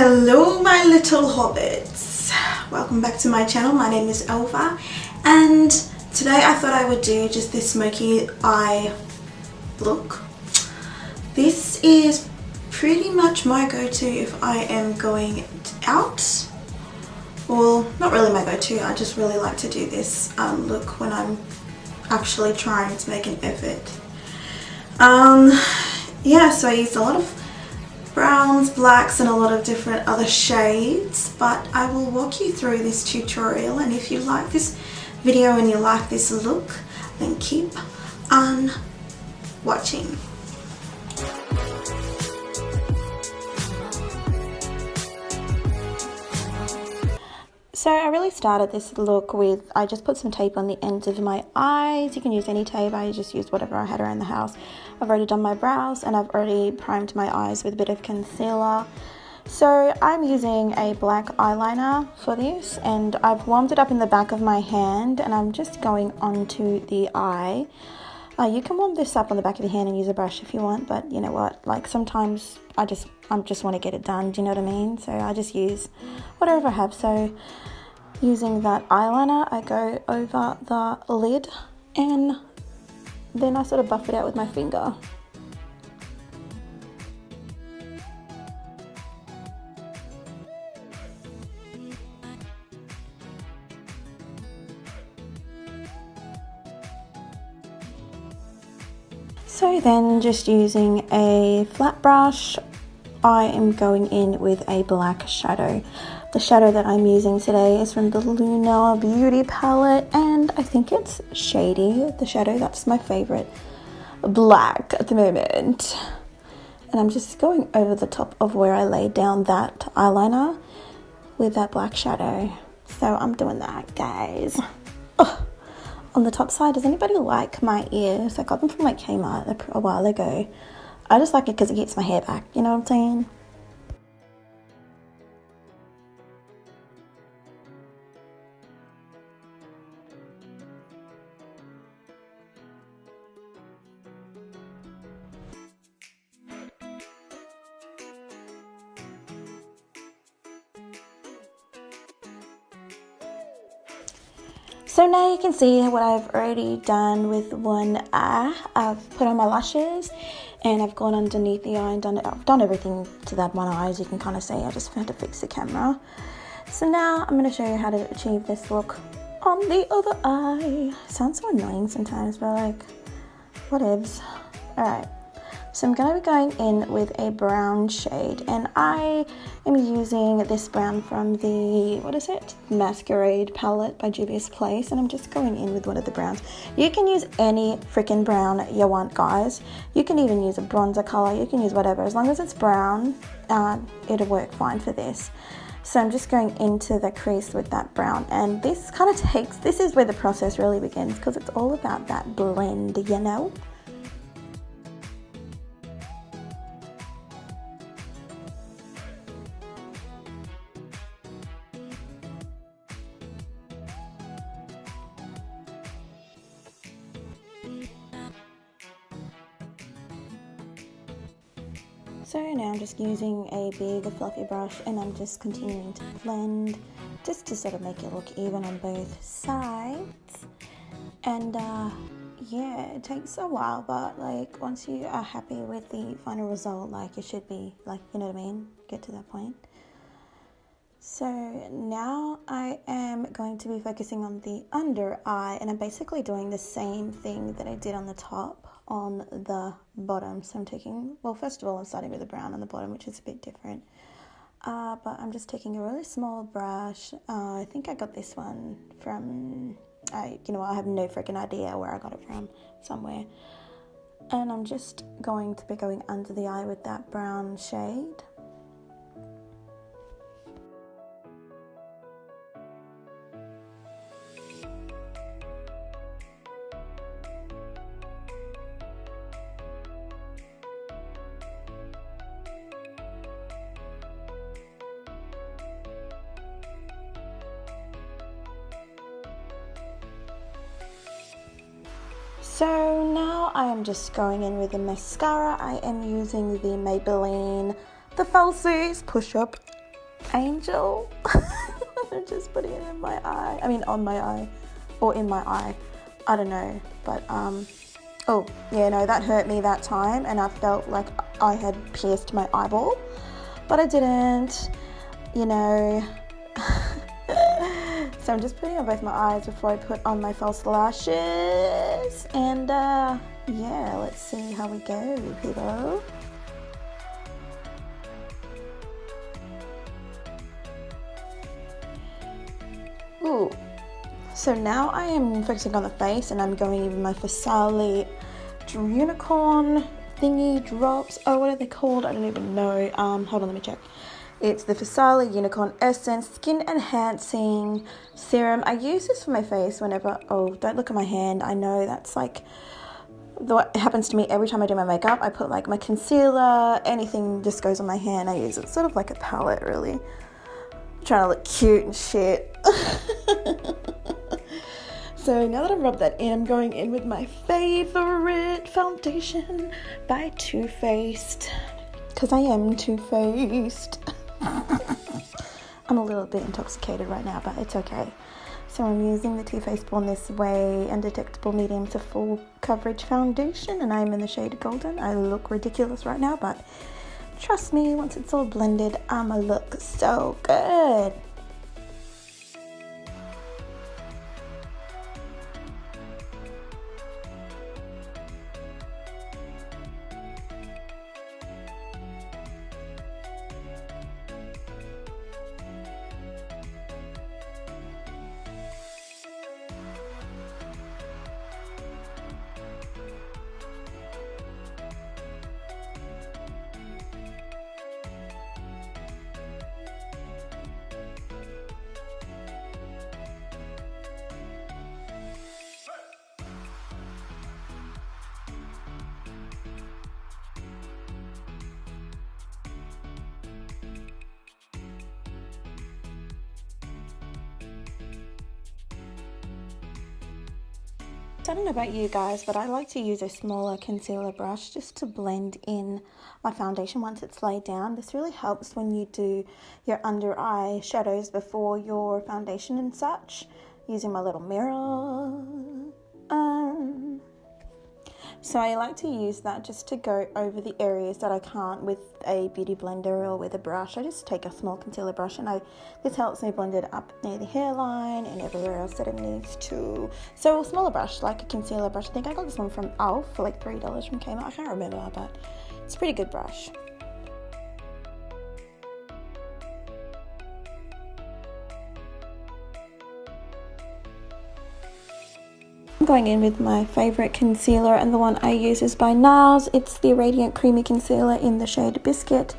Hello my little hobbits, welcome back to my channel. My name is Elva and today I thought I would do just this smoky eye look. This is pretty much my go-to if I am going out. Well, not really my go-to, I just really like to do this look when I'm actually trying to make an effort. Yeah, so I used a lot of browns, blacks and a lot of different other shades, but I will walk you through this tutorial, and if you like this video and you like this look, then keep on watching. So I really started this look with, I just put some tape on the ends of my eyes. You can use any tape, I just used whatever I had around the house. I've already done my brows and I've already primed my eyes with a bit of concealer. So I'm using a black eyeliner for this, and I've warmed it up in the back of my hand and I'm just going onto the eye. You can warm this up on the back of your hand and use a brush if you want, but you know what, like sometimes I just want to get it done, do you know what I mean? So I just use whatever I have. So using that eyeliner, I go over the lid and then I sort of buff it out with my finger. So then, just using a flat brush, I am going in with a black shadow. The shadow that I'm using today is from the Lunar Beauty Palette, and I think it's Shady, the shadow. That's my favorite black at the moment. And I'm just going over the top of where I laid down that eyeliner with that black shadow. So I'm doing that, guys. Oh. On the top side, does anybody like my ears? I got them from like Kmart a while ago. I just like it because it gets my hair back, you know what I'm saying? So now you can see what I've already done with one eye. I've put on my lashes and I've gone underneath the eye and I've done everything to that one eye, as you can kind of see. I just had to fix the camera. So now I'm going to show you how to achieve this look on the other eye. Sounds so annoying sometimes, but like, whatevs. Alright. So I'm going to be going in with a brown shade, and I am using this brown from the, what is it? Masquerade Palette by Juvias Place, and I'm just going in with one of the browns. You can use any freaking brown you want, guys. You can even use a bronzer color, you can use whatever. As long as it's brown, it'll work fine for this. So I'm just going into the crease with that brown, and this kind of takes, this is where the process really begins, because it's all about that blend, you know? So now I'm just using a big fluffy brush and I'm just continuing to blend just to sort of make it look even on both sides. And yeah, it takes a while, but like once you are happy with the final result, like it should be, like, you know what I mean, get to that point. So now I am going to be focusing on the under eye, and I'm basically doing the same thing that I did on the top on the bottom. So I'm taking, well, first of all I'm starting with the brown on the bottom, which is a bit different, but I'm just taking a really small brush. I think I got this one from, you know, I have no freaking idea where I got it from, somewhere. And I'm just going to be going under the eye with that brown shade. So now I am just going in with the mascara. I am using the Maybelline Falsies Push Up angel. I'm just putting it in my eye. I mean on my eye, or in my eye. I don't know, but oh yeah, no, that hurt me that time, and I felt like I had pierced my eyeball, but I didn't, you know. So I'm just putting on both my eyes before I put on my false lashes, and yeah, let's see how we go, people. Ooh. So now I am focusing on the face, and I'm going in with my Farsali unicorn thingy drops. Oh, what are they called? I don't even know. Hold on, let me check. It's the Farsali Unicorn Essence Skin Enhancing Serum. I use this for my face whenever, oh, don't look at my hand. I know that's like what happens to me every time I do my makeup. I put like my concealer, anything just goes on my hand. I use it sort of like a palette, really. I'm trying to look cute and shit. So now that I've rubbed that in, I'm going in with my favorite foundation by Too Faced, because I am Too Faced. I'm a little bit intoxicated right now, but it's okay. So I'm using the Too Faced Born This Way Undetectable Medium to Full Coverage Foundation, and I'm in the shade Golden. I look ridiculous right now, but trust me, once it's all blended, I'ma look so good. I don't know about you guys, but I like to use a smaller concealer brush just to blend in my foundation once it's laid down. This really helps when you do your under eye shadows before your foundation and such, using my little mirror. So I like to use that just to go over the areas that I can't with a beauty blender or with a brush. I just take a small concealer brush, and this helps me blend it up near the hairline and everywhere else that it needs to. So a smaller brush, like a concealer brush. I think I got this one from Elf for like $3 from Kmart. I can't remember, but it's a pretty good brush. I'm going in with my favourite concealer, and the one I use is by Nars. It's the Radiant Creamy Concealer in the shade Biscuit.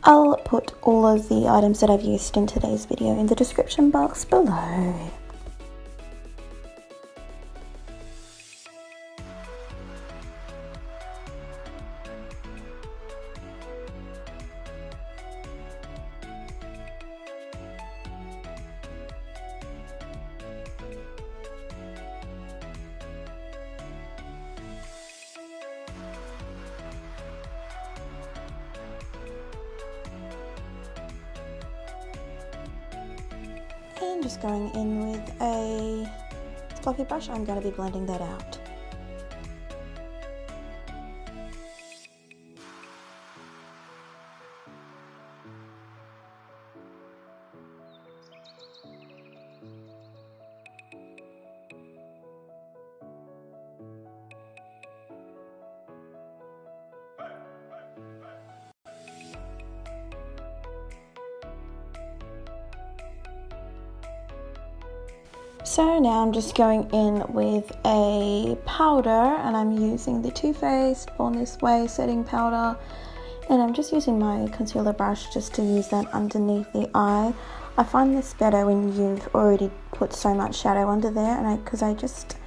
I'll put all of the items that I've used in today's video in the description box below. And just going in with a fluffy brush, I'm going to be blending that out. So now I'm just going in with a powder, and I'm using the Too Faced Born This Way setting powder, and I'm just using my concealer brush just to use that underneath the eye. I find this better when you've already put so much shadow under there, and because I just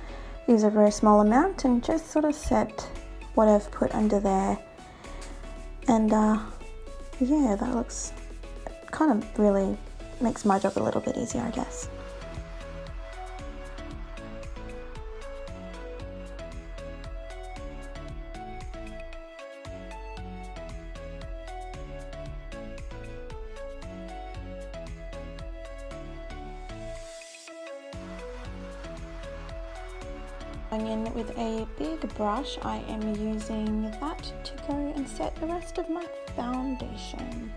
use a very small amount and just sort of set what I've put under there. And yeah, that looks kind of really makes my job a little bit easier, I guess. Going in with a big brush, I am using that to go and set the rest of my foundation.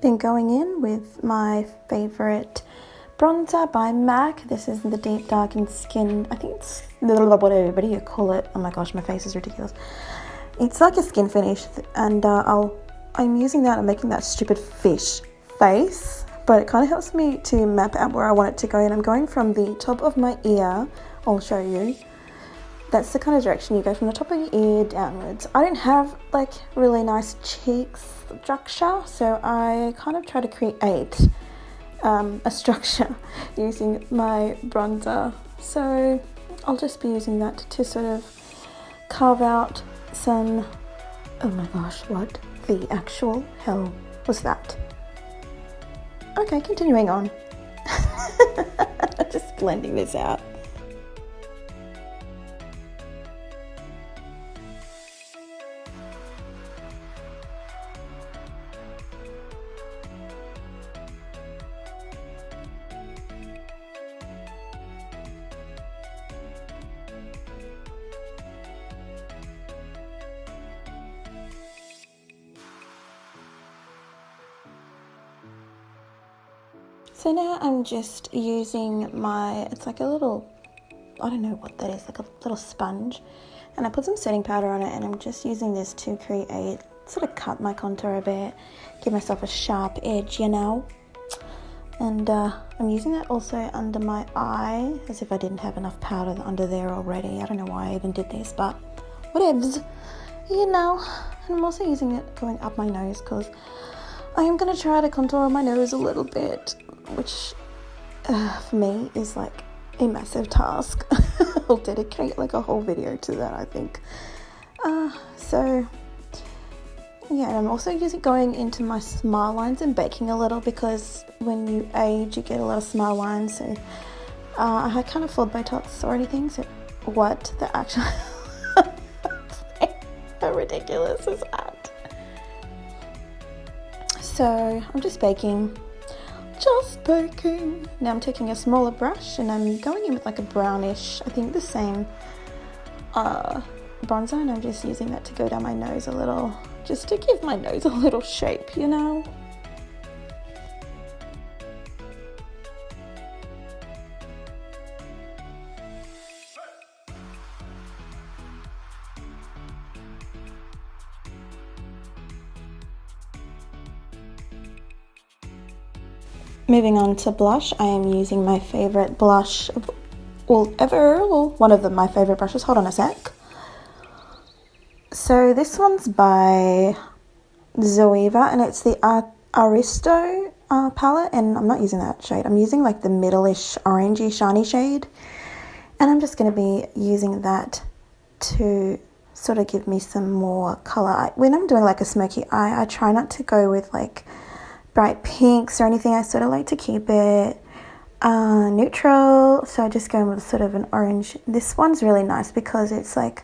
Then going in with my favorite bronzer by MAC. This is the Deep Darkened Skin. I think it's what do you call it? Oh my gosh, my face is ridiculous. It's like a skin finish, and I'm using that. I'm making that stupid fish face, but it kind of helps me to map out where I want it to go. And I'm going from the top of my ear. I'll show you. That's the kind of direction you go, from the top of your ear downwards. I don't have like really nice cheeks structure, so I kind of try to create a structure using my bronzer. So I'll just be using that to sort of carve out some, oh my gosh, what the actual hell was that? Okay, continuing on. Just blending this out. So now I'm just using my, it's like a little, I don't know what that is, like a little sponge. And I put some setting powder on it, and I'm just using this to create, sort of cut my contour a bit, give myself a sharp edge, you know. And I'm using that also under my eye, as if I didn't have enough powder under there already. I don't know why I even did this, but whatevs, you know. And I'm also using it going up my nose, because I am going to try to contour my nose a little bit, which for me is like a massive task. I'll dedicate like a whole video to that, I think. So yeah, I'm also going into my smile lines and baking a little, because when you age you get a lot of smile lines. So I can't afford Botox or anything, so what the actual how ridiculous is that? So I'm just baking. Now I'm taking a smaller brush, and I'm going in with like a brownish, I think the same bronzer, and I'm just using that to go down my nose a little, just to give my nose a little shape, you know. Moving on to blush, I am using my favorite blush of all ever, well, one of my favorite brushes. Hold on a sec. So this one's by Zoeva, and it's the Aristo palette, and I'm not using that shade. I'm using like the middle-ish orangey shiny shade, and I'm just going to be using that to sort of give me some more color. When I'm doing like a smoky eye, I try not to go with like bright pinks or anything. I sort of like to keep it neutral, so I just go in with sort of an orange. This one's really nice because it's like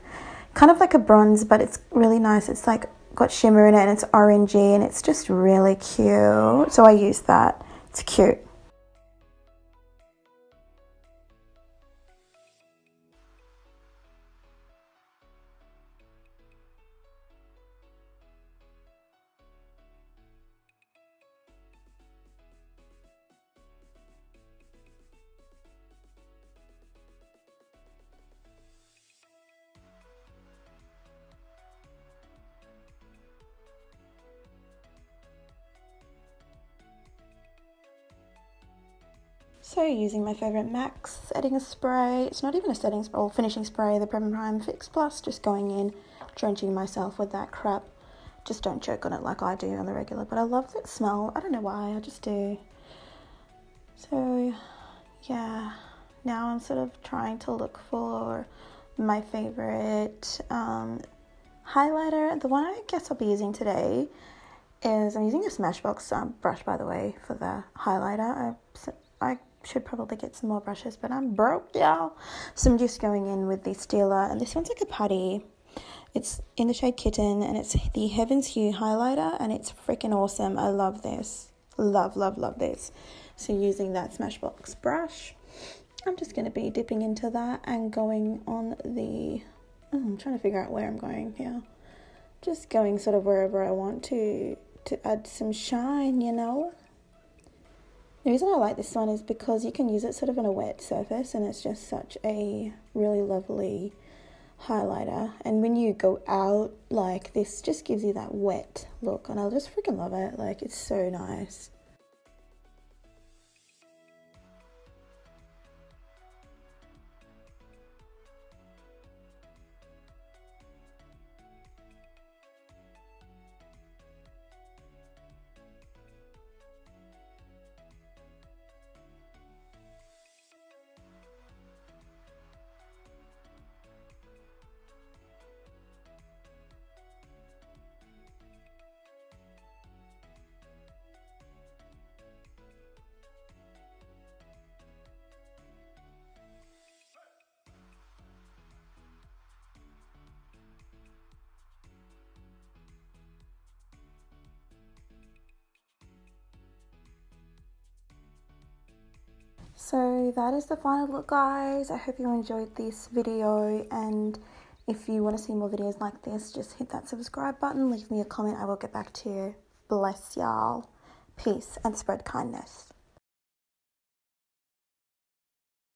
kind of like a bronze, but it's really nice. It's like got shimmer in it, and it's orangey, and it's just really cute, so I use that. It's cute. So using my favourite MAC setting spray, it's not even a setting spray or finishing spray, the Prep and Prime Fix Plus, just going in, drenching myself with that crap. Just don't choke on it like I do on the regular, but I love that smell. I don't know why, I just do. So yeah, now I'm sort of trying to look for my favorite highlighter. The one I guess I'll be using today is, I'm using a Smashbox brush, by the way, for the highlighter. I should probably get some more brushes, but I'm broke, y'all. So I'm just going in with the Steeler, and this one's like a putty. It's in the shade Kitten, and it's the Heaven's Hue highlighter, and it's freaking awesome. I love this. Love, love, love this. So using that Smashbox brush, I'm just going to be dipping into that and going on the... I'm trying to figure out where I'm going here. Just going sort of wherever I want to add some shine, you know. The reason I like this one is because you can use it sort of on a wet surface, and it's just such a really lovely highlighter. And when you go out, like, this just gives you that wet look, and I just freaking love it. Like, it's so nice. So that is the final look, guys. I hope you enjoyed this video, and if you want to see more videos like this, just hit that subscribe button, leave me a comment, I will get back to you. Bless y'all. Peace and spread kindness.